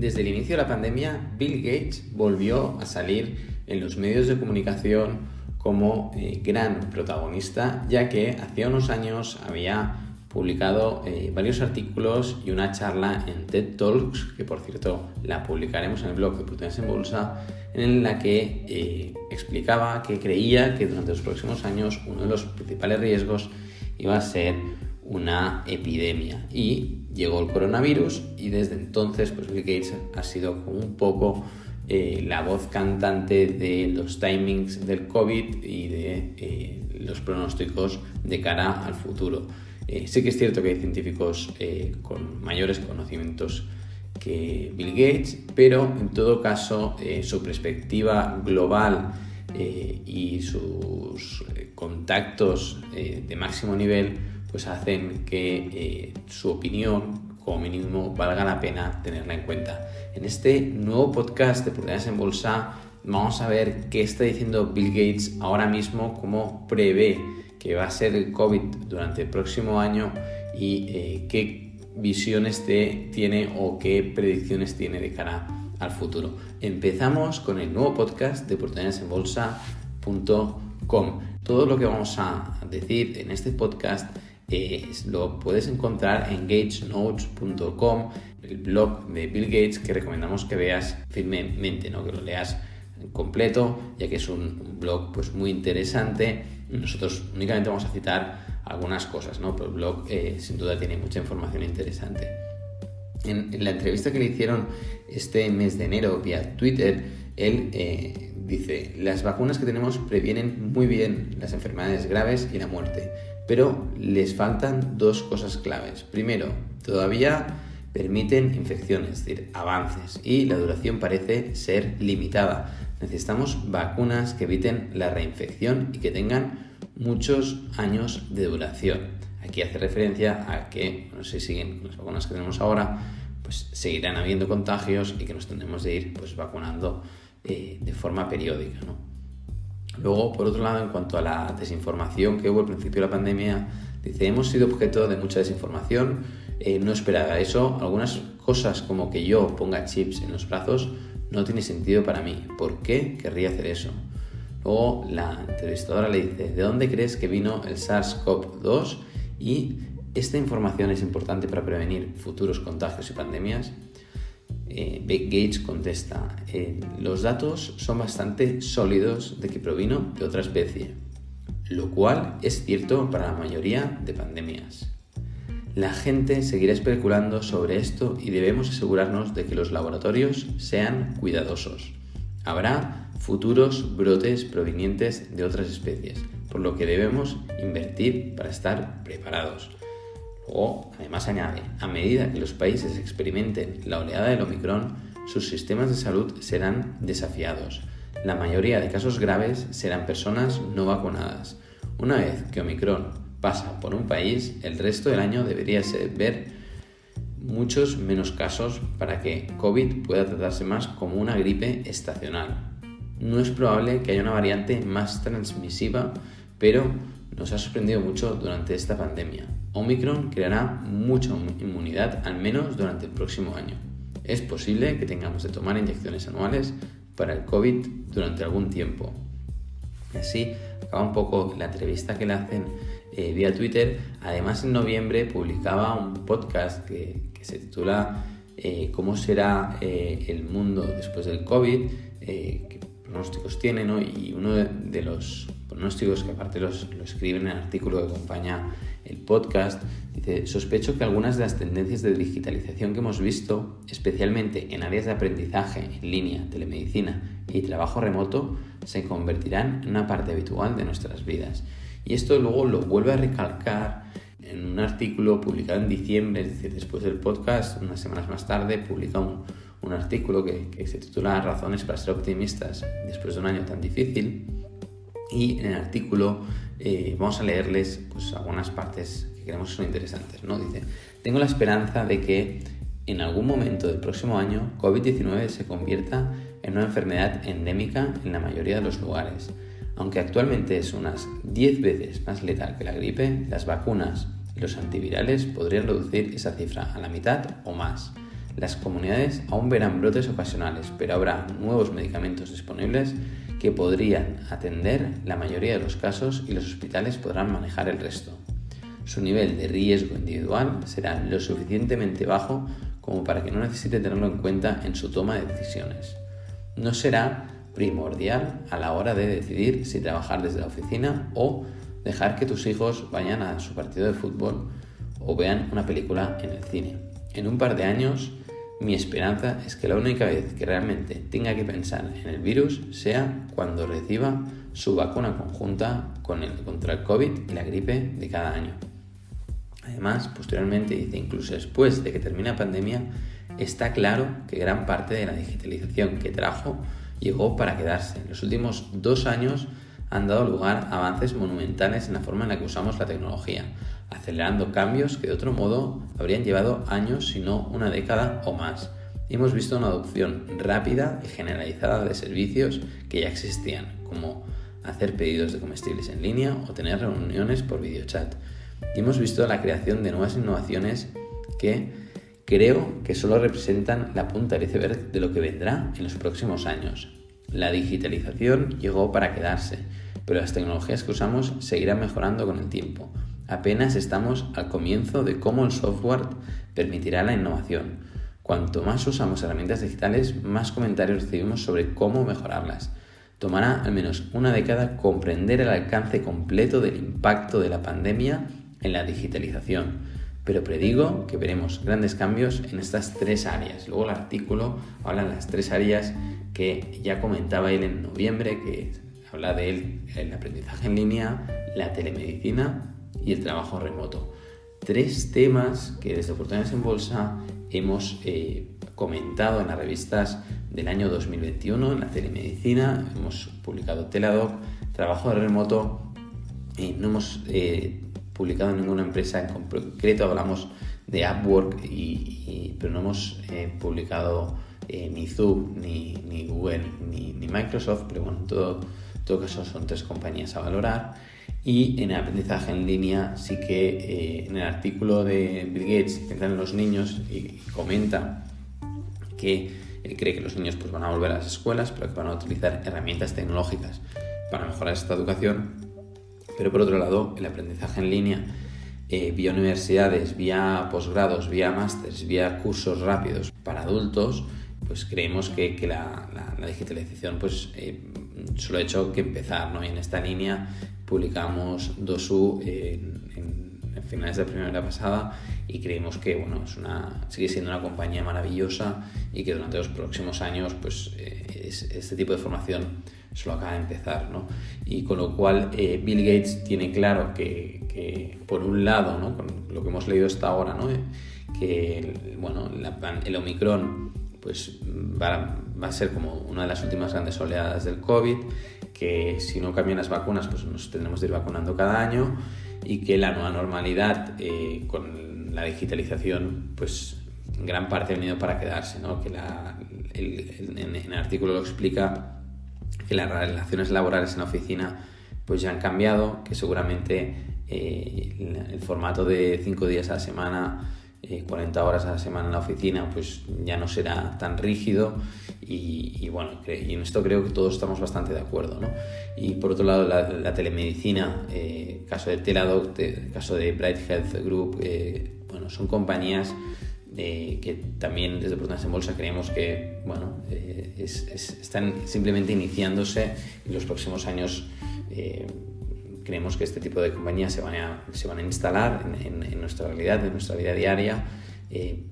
Desde el inicio de la pandemia, Bill Gates volvió a salir en los medios de comunicación como gran protagonista, ya que hacía unos años había publicado varios artículos y una charla en TED Talks, que por cierto la publicaremos en el blog de Oportunidades en Bolsa, en la que explicaba que creía que durante los próximos años uno de los principales riesgos iba a ser una epidemia, y llegó el coronavirus y desde entonces pues Bill Gates ha sido como un poco la voz cantante de los timings del COVID y de los pronósticos de cara al futuro. Sí que es cierto que hay científicos con mayores conocimientos que Bill Gates, pero en todo caso su perspectiva global y sus contactos de máximo nivel pues hacen que su opinión, como mínimo, valga la pena tenerla en cuenta. En este nuevo podcast de Oportunidades en Bolsa vamos a ver qué está diciendo Bill Gates ahora mismo, cómo prevé que va a ser el COVID durante el próximo año y qué visiones tiene o qué predicciones tiene de cara al futuro. Empezamos con el nuevo podcast de oportunidadesenbolsa.com. Todo lo que vamos a decir en este podcast lo puedes encontrar en gatesnotes.com, el blog de Bill Gates, que recomendamos que veas firmemente, ¿no? Que lo leas en completo, ya que es un blog pues muy interesante. Nosotros únicamente vamos a citar algunas cosas, ¿no? Pero el blog sin duda tiene mucha información interesante. En la entrevista que le hicieron este mes de enero vía Twitter, él dice: las vacunas que tenemos previenen muy bien las enfermedades graves y la muerte, pero les faltan dos cosas claves. Primero, todavía permiten infecciones, es decir, avances, y la duración parece ser limitada. Necesitamos vacunas que eviten la reinfección y que tengan muchos años de duración. Aquí hace referencia a que, no sé si siguen con las vacunas que tenemos ahora, pues seguirán habiendo contagios y que nos tendremos de ir pues vacunando de forma periódica, ¿no? Luego, por otro lado, en cuanto a la desinformación que hubo al principio de la pandemia, dice: hemos sido objeto de mucha desinformación, no esperaba eso. Algunas cosas como que yo ponga chips en los brazos no tiene sentido para mí. ¿Por qué querría hacer eso? Luego la entrevistadora le dice: ¿de dónde crees que vino el SARS-CoV-2? Y esta información es importante para prevenir futuros contagios y pandemias. Bill Gates contesta: los datos son bastante sólidos de que provino de otra especie, lo cual es cierto para la mayoría de pandemias. La gente seguirá especulando sobre esto y debemos asegurarnos de que los laboratorios sean cuidadosos. Habrá futuros brotes provenientes de otras especies, por lo que debemos invertir para estar preparados. O, además añade: a medida que los países experimenten la oleada del Omicron, sus sistemas de salud serán desafiados. La mayoría de casos graves serán personas no vacunadas. Una vez que Omicron pasa por un país, el resto del año debería ver muchos menos casos para que COVID pueda tratarse más como una gripe estacional. No es probable que haya una variante más transmisiva, pero nos ha sorprendido mucho durante esta pandemia. Omicron creará mucha inmunidad, al menos durante el próximo año. Es posible que tengamos que tomar inyecciones anuales para el COVID durante algún tiempo. Así acaba un poco la entrevista que le hacen vía Twitter. Además, en noviembre publicaba un podcast que se titula ¿Cómo será el mundo después del COVID? ¿Qué pronósticos tiene, ¿no? Y uno de los pronósticos, que aparte lo escribe en el artículo que acompaña el podcast, dice: sospecho que algunas de las tendencias de digitalización que hemos visto, especialmente en áreas de aprendizaje en línea, telemedicina y trabajo remoto, se convertirán en una parte habitual de nuestras vidas. Y esto luego lo vuelve a recalcar en un artículo publicado en diciembre, es decir, después del podcast, unas semanas más tarde, publica un artículo que se titula Razones para ser optimistas después de un año tan difícil. Y en el artículo vamos a leerles pues algunas partes que creemos que son interesantes, ¿no? Dice: tengo la esperanza de que en algún momento del próximo año COVID-19 se convierta en una enfermedad endémica en la mayoría de los lugares. Aunque actualmente es unas 10 veces más letal que la gripe, las vacunas y los antivirales podrían reducir esa cifra a la mitad o más. Las comunidades aún verán brotes ocasionales, pero habrá nuevos medicamentos disponibles que podrían atender la mayoría de los casos y los hospitales podrán manejar el resto. Su nivel de riesgo individual será lo suficientemente bajo como para que no necesite tenerlo en cuenta en su toma de decisiones. No será primordial a la hora de decidir si trabajar desde la oficina o dejar que tus hijos vayan a su partido de fútbol o vean una película en el cine. En un par de años, mi esperanza es que la única vez que realmente tenga que pensar en el virus sea cuando reciba su vacuna conjunta contra el COVID y la gripe de cada año. Además, posteriormente, dice, incluso después de que termine la pandemia, está claro que gran parte de la digitalización que trajo llegó para quedarse. En los últimos 2 años han dado lugar a avances monumentales en la forma en la que usamos la tecnología, acelerando cambios que de otro modo habrían llevado años, si no una década o más. Hemos visto una adopción rápida y generalizada de servicios que ya existían, como hacer pedidos de comestibles en línea o tener reuniones por videochat. Y hemos visto la creación de nuevas innovaciones que creo que solo representan la punta del iceberg de lo que vendrá en los próximos años. La digitalización llegó para quedarse, pero las tecnologías que usamos seguirán mejorando con el tiempo. Apenas estamos al comienzo de cómo el software permitirá la innovación. Cuanto más usamos herramientas digitales, más comentarios recibimos sobre cómo mejorarlas. Tomará al menos una década comprender el alcance completo del impacto de la pandemia en la digitalización, pero predigo que veremos grandes cambios en estas 3 áreas. Luego el artículo habla de las 3 áreas que ya comentaba él en noviembre, que habla del aprendizaje en línea, la telemedicina y el trabajo remoto. 3 temas que desde Oportunidades en Bolsa hemos comentado en las revistas del año 2021, en la telemedicina, hemos publicado Teladoc, trabajo remoto, no hemos publicado en ninguna empresa en concreto, hablamos de Upwork, pero no hemos publicado ni Zoom, ni Google, ni Microsoft, pero bueno, en todo caso son 3 compañías a valorar. Y en el aprendizaje en línea sí que en el artículo de Bill Gates centra en los niños y comenta que él cree que los niños pues, van a volver a las escuelas, pero que van a utilizar herramientas tecnológicas para mejorar esta educación. Pero por otro lado, el aprendizaje en línea, vía universidades, vía posgrados, vía másters, vía cursos rápidos para adultos, pues creemos que la digitalización pues, solo ha hecho que empezar, ¿no? Y en esta línea publicamos Dosu en finales de la primavera pasada y creemos que bueno, sigue siendo una compañía maravillosa y que durante los próximos años pues, este tipo de formación solo acaba de empezar, ¿no? Y con lo cual Bill Gates tiene claro que por un lado, ¿no? Con lo que hemos leído hasta ahora, ¿no? Que el Omicron pues, va a ser como una de las últimas grandes oleadas del COVID, que si no cambian las vacunas pues nos tendremos que ir vacunando cada año y que la nueva normalidad con la digitalización pues en gran parte ha venido para quedarse, ¿no? Que en el artículo lo explica que las relaciones laborales en la oficina pues ya han cambiado, que seguramente el formato de 5 días a la semana, 40 horas a la semana en la oficina pues ya no será tan rígido y en esto creo que todos estamos bastante de acuerdo, ¿no? Y por otro lado la telemedicina, caso de Teladoc, caso de Bright Health Group, son compañías que también desde Oportunidades en Bolsa creemos que están simplemente iniciándose y en los próximos años creemos que este tipo de compañías se van a instalar en nuestra realidad, en nuestra vida diaria,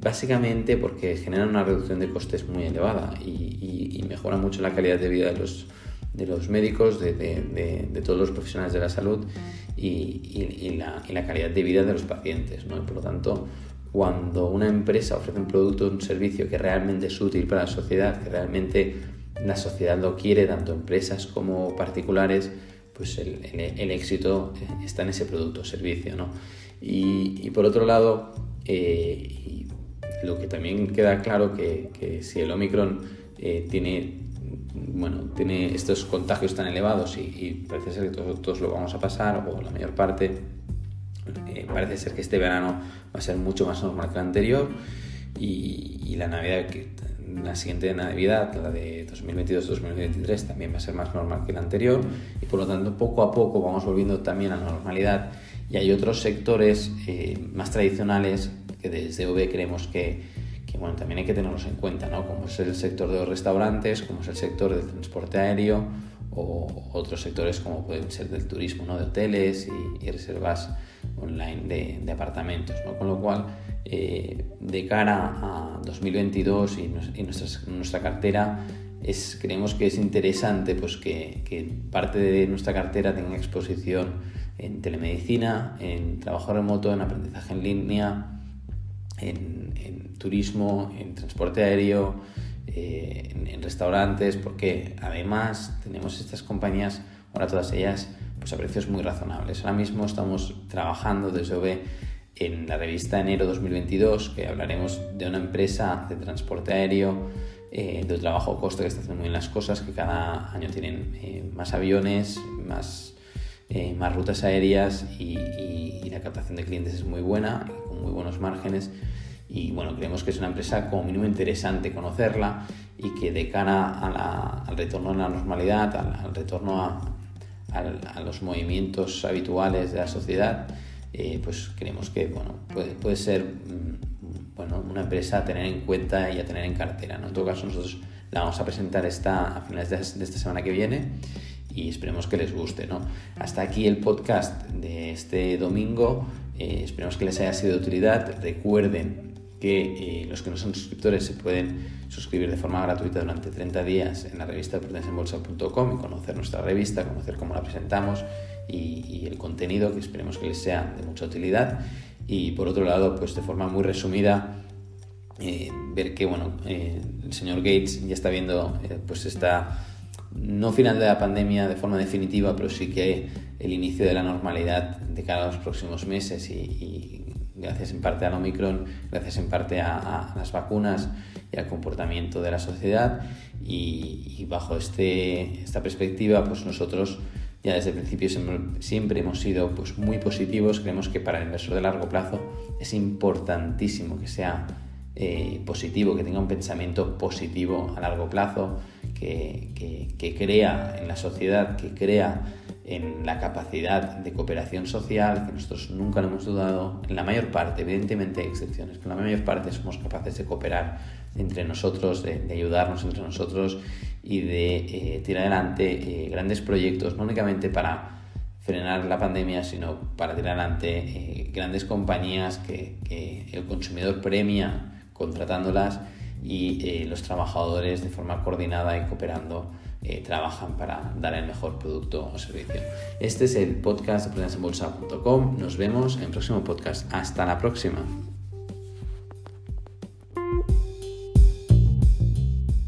básicamente porque generan una reducción de costes muy elevada y mejora mucho la calidad de vida de los médicos, de todos los profesionales de la salud y la calidad de vida de los pacientes, ¿no? Y por lo tanto, cuando una empresa ofrece un producto o un servicio que realmente es útil para la sociedad, que realmente la sociedad lo quiere, tanto empresas como particulares, pues el éxito está en ese producto o servicio, ¿no? Y por otro lado, lo que también queda claro que si el Omicron tiene estos contagios tan elevados y parece ser que todos lo vamos a pasar, o la mayor parte, parece ser que este verano va a ser mucho más normal que el anterior, y la Navidad, la siguiente Navidad, la de 2022-2023, también va a ser más normal que la anterior, y por lo tanto poco a poco vamos volviendo también a la normalidad. Y hay otros sectores más tradicionales que desde V creemos que bueno, también hay que tenerlos en cuenta, ¿no? Como es el sector de los restaurantes, como es el sector del transporte aéreo, o otros sectores como pueden ser del turismo, ¿no? De hoteles y reservas online de apartamentos, ¿no? Con lo cual, de cara a 2022 y nuestra cartera, creemos que es interesante pues que parte de nuestra cartera tenga exposición en telemedicina, en trabajo remoto, en aprendizaje en línea, en turismo, en transporte aéreo, en restaurantes, porque además tenemos estas compañías, ahora todas ellas, pues a precios muy razonables. Ahora mismo estamos trabajando desde OV en la revista Enero 2022, que hablaremos de una empresa de transporte aéreo, de trabajo coste, que está haciendo muy bien las cosas, que cada año tienen más aviones, más rutas aéreas y la captación de clientes es muy buena, con muy buenos márgenes. Y bueno, creemos que es una empresa como mínimo interesante conocerla, y que de cara al retorno a la normalidad, al retorno a los movimientos habituales de la sociedad, pues creemos que bueno, puede ser una empresa a tener en cuenta y a tener en cartera, ¿no? En todo caso, nosotros la vamos a presentar a finales de esta semana que viene y esperemos que les guste, ¿no? Hasta aquí el podcast de este domingo. Esperemos que les haya sido de utilidad. Recuerden que los que no son suscriptores se pueden suscribir de forma gratuita durante 30 días en la revista prudenceaenbolsa.com y conocer nuestra revista, conocer cómo la presentamos y el contenido, que esperemos que les sea de mucha utilidad. Y por otro lado, pues de forma muy resumida, ver que el señor Gates ya está viendo pues esta no final de la pandemia de forma definitiva, pero sí que el inicio de la normalidad de cara a los próximos meses, y gracias en parte al Omicron, gracias en parte a las vacunas y al comportamiento de la sociedad, y bajo esta perspectiva, pues nosotros ya desde el principio siempre hemos sido pues muy positivos. Creemos que para el inversor de largo plazo es importantísimo que sea positivo, que tenga un pensamiento positivo a largo plazo, que crea en la sociedad, que crea en la capacidad de cooperación social, que nosotros nunca lo hemos dudado. En la mayor parte, evidentemente hay excepciones, pero en la mayor parte somos capaces de cooperar entre nosotros, de ayudarnos entre nosotros y de tirar adelante grandes proyectos, no únicamente para frenar la pandemia, sino para tirar adelante grandes compañías que el consumidor premia contratándolas, y los trabajadores de forma coordinada y cooperando trabajan para dar el mejor producto o servicio. Este es el podcast de prudenceaenbolsa.com. Nos vemos en el próximo podcast. Hasta la próxima.